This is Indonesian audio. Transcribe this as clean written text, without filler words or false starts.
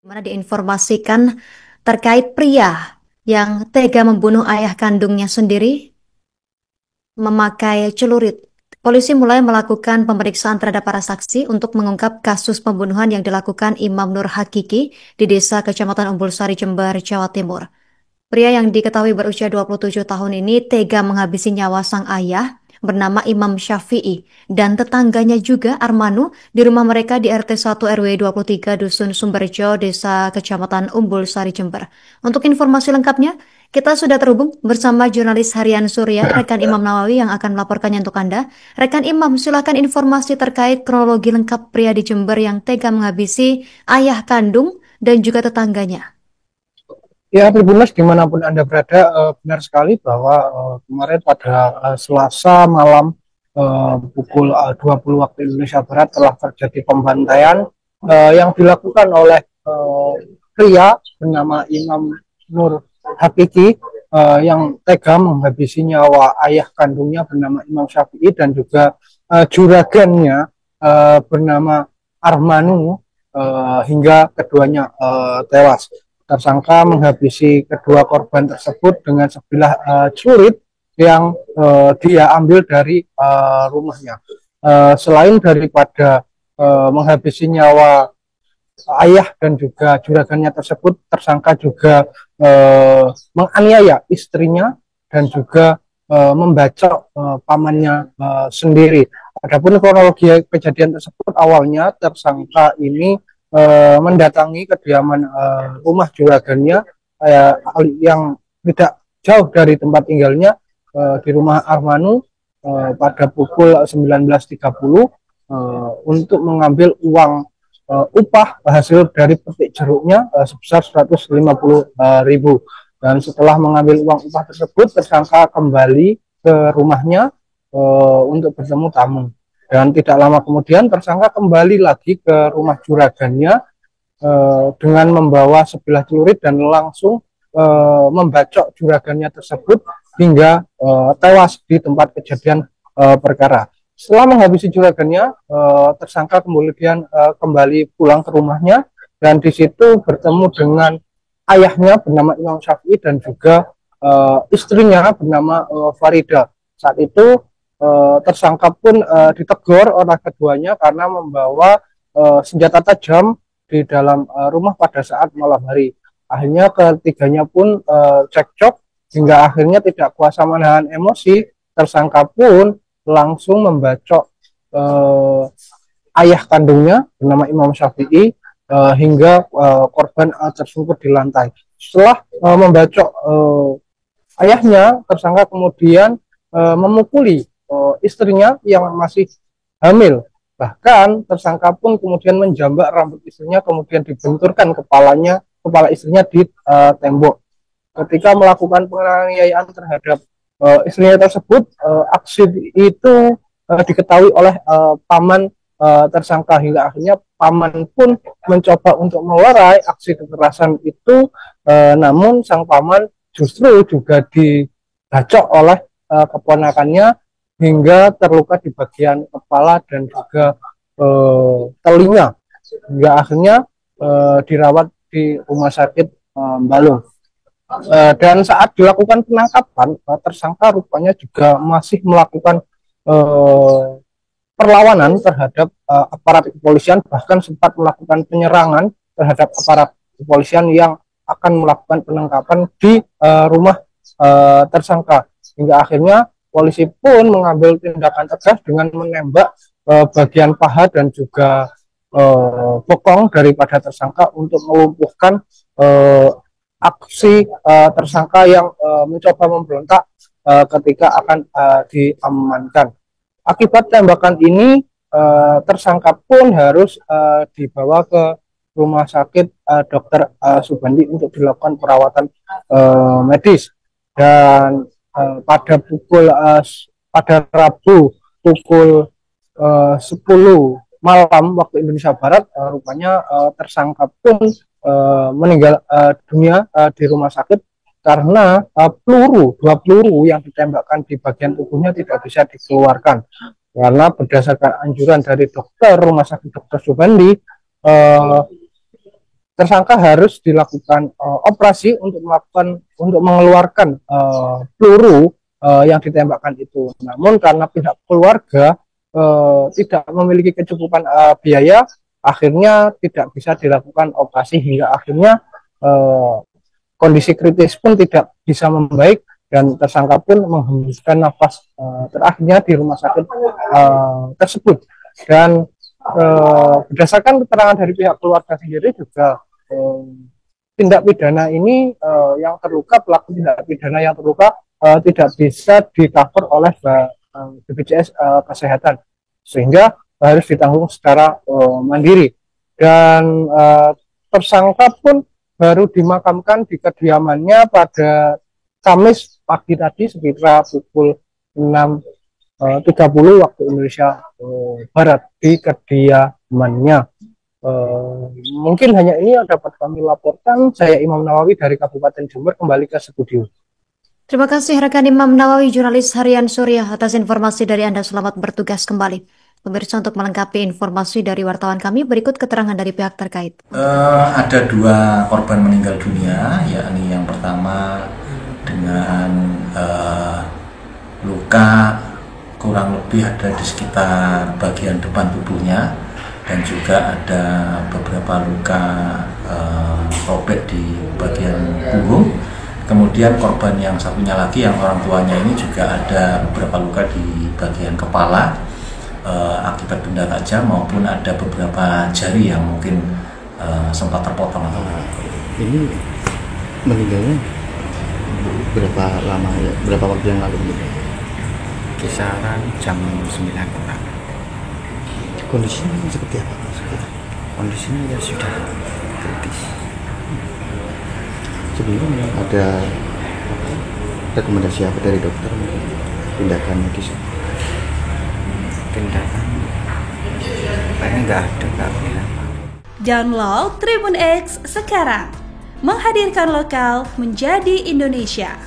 Mana diinformasikan terkait pria yang tega membunuh ayah kandungnya sendiri memakai celurit. Polisi mulai melakukan pemeriksaan terhadap para saksi untuk mengungkap kasus pembunuhan yang dilakukan Imam Nur Hakiki di Desa Kecamatan Umbul Sari, Jember, Jawa Timur. Pria yang diketahui berusia 27 tahun ini tega menghabisi nyawa sang ayah bernama Imam Syafi'i dan tetangganya juga Armanu di rumah mereka di RT 1 RW 23 Dusun Sumberjo, Desa Kecamatan Umbul Sari, Jember. Untuk informasi lengkapnya, kita sudah terhubung bersama jurnalis Harian Surya, rekan Imam Nawawi yang akan melaporkannya untuk Anda. Rekan Imam, silakan informasi terkait kronologi lengkap pria di Jember yang tega menghabisi ayah kandung dan juga tetangganya. Ya, Tribuners dimanapun Anda berada, benar sekali bahwa kemarin pada Selasa malam pukul 20 waktu Indonesia Barat telah terjadi pembantaian yang dilakukan oleh pria bernama Imam Nur Hakiki yang tega menghabisi nyawa ayah kandungnya bernama Imam Syafi'i dan juga juragannya bernama Armanu hingga keduanya tewas. Tersangka menghabisi kedua korban tersebut dengan sebilah celurit yang dia ambil dari rumahnya. Selain daripada menghabisi nyawa ayah dan juga juragannya tersebut, tersangka juga menganiaya istrinya dan juga membacok pamannya sendiri. Adapun kronologi kejadian tersebut, awalnya tersangka ini mendatangi kediaman rumah juragannya yang tidak jauh dari tempat tinggalnya di rumah Armanu pada pukul 19.30 untuk mengambil uang upah hasil dari petik jeruknya sebesar 150.000. Dan setelah mengambil uang upah tersebut, tersangka kembali ke rumahnya untuk bertemu tamu. Dan tidak lama kemudian tersangka kembali lagi ke rumah juragannya dengan membawa sebilah celurit dan langsung membacok juragannya tersebut hingga tewas di tempat kejadian perkara. Setelah menghabisi juragannya, tersangka kemudian kembali pulang ke rumahnya dan di situ bertemu dengan ayahnya bernama Imam Syafi'i dan juga istrinya bernama Farida. Saat itu tersangka pun ditegur oleh keduanya karena membawa senjata tajam di dalam rumah pada saat malam hari. Akhirnya ketiganya pun cekcok hingga akhirnya tidak kuasa menahan emosi. Tersangka pun langsung membacok ayah kandungnya bernama Imam Syafi'i hingga korban tersungkur di lantai. Setelah membacok ayahnya, tersangka kemudian memukuli istrinya yang masih hamil. Bahkan tersangka pun kemudian menjambak rambut istrinya, kemudian dibenturkan kepala istrinya di tembok. Ketika melakukan penganiayaan terhadap istrinya tersebut, aksi itu diketahui oleh paman tersangka hingga akhirnya paman pun mencoba untuk melerai aksi kekerasan itu, namun sang paman justru juga dibacok oleh keponakannya hingga terluka di bagian kepala dan juga telinga hingga akhirnya dirawat di rumah sakit Balung. Dan saat dilakukan penangkapan, tersangka rupanya juga masih melakukan perlawanan terhadap aparat kepolisian, bahkan sempat melakukan penyerangan terhadap aparat kepolisian yang akan melakukan penangkapan di rumah tersangka. Hingga akhirnya polisi pun mengambil tindakan tegas dengan menembak bagian paha dan juga bokong daripada tersangka untuk melumpuhkan aksi tersangka yang mencoba memberontak ketika akan diamankan. Akibat tembakan ini, tersangka pun harus dibawa ke rumah sakit Dr. Subandi untuk dilakukan perawatan medis. Dan pada Rabu pukul 10 malam waktu Indonesia Barat, rupanya tersangka pun meninggal dunia di rumah sakit karena dua peluru yang ditembakkan di bagian tubuhnya tidak bisa dikeluarkan. Karena berdasarkan anjuran dari dokter rumah sakit Dr. Subandi, tersangka harus dilakukan operasi untuk mengeluarkan peluru yang ditembakkan itu. Namun karena pihak keluarga tidak memiliki kecukupan biaya, akhirnya tidak bisa dilakukan operasi hingga akhirnya kondisi kritis pun tidak bisa membaik dan tersangka pun menghembuskan nafas terakhirnya di rumah sakit tersebut. Dan berdasarkan keterangan dari pihak keluarga sendiri juga tindak pidana ini pelaku tindak pidana yang terluka tidak bisa di-cover oleh BPJS Kesehatan, sehingga harus ditanggung secara mandiri. Dan tersangka pun baru dimakamkan di kediamannya pada Kamis pagi tadi sekitar pukul 6.30 waktu Indonesia Barat di kediamannya. Mungkin hanya ini yang dapat kami laporkan. Saya Imam Nawawi dari Kabupaten Jember, kembali ke studio. Terima kasih rekan Imam Nawawi, jurnalis harian Suriah, atas informasi dari Anda. Selamat bertugas kembali. Pemirsa, untuk melengkapi informasi dari wartawan kami, berikut keterangan dari pihak terkait. Ada 2 korban meninggal dunia, yakni yang pertama dengan luka kurang lebih ada di sekitar bagian depan tubuhnya, dan juga ada beberapa luka robek di bagian punggung. Kemudian korban yang satunya lagi, yang orang tuanya ini juga ada beberapa luka di bagian kepala akibat benda tajam, maupun ada beberapa jari yang mungkin sempat terpotong atau ini meninggalnya berapa lama ya? Berapa waktu yang lalu? Kisaran jam 9 kurang. Kondisinya seperti apa? Kondisinya ya sudah kritis. Sebelumnya ada rekomendasi apa dari dokter tindakan medis? Tindakan kayaknya nggak ada. Download Tribun X sekarang, menghadirkan lokal menjadi Indonesia.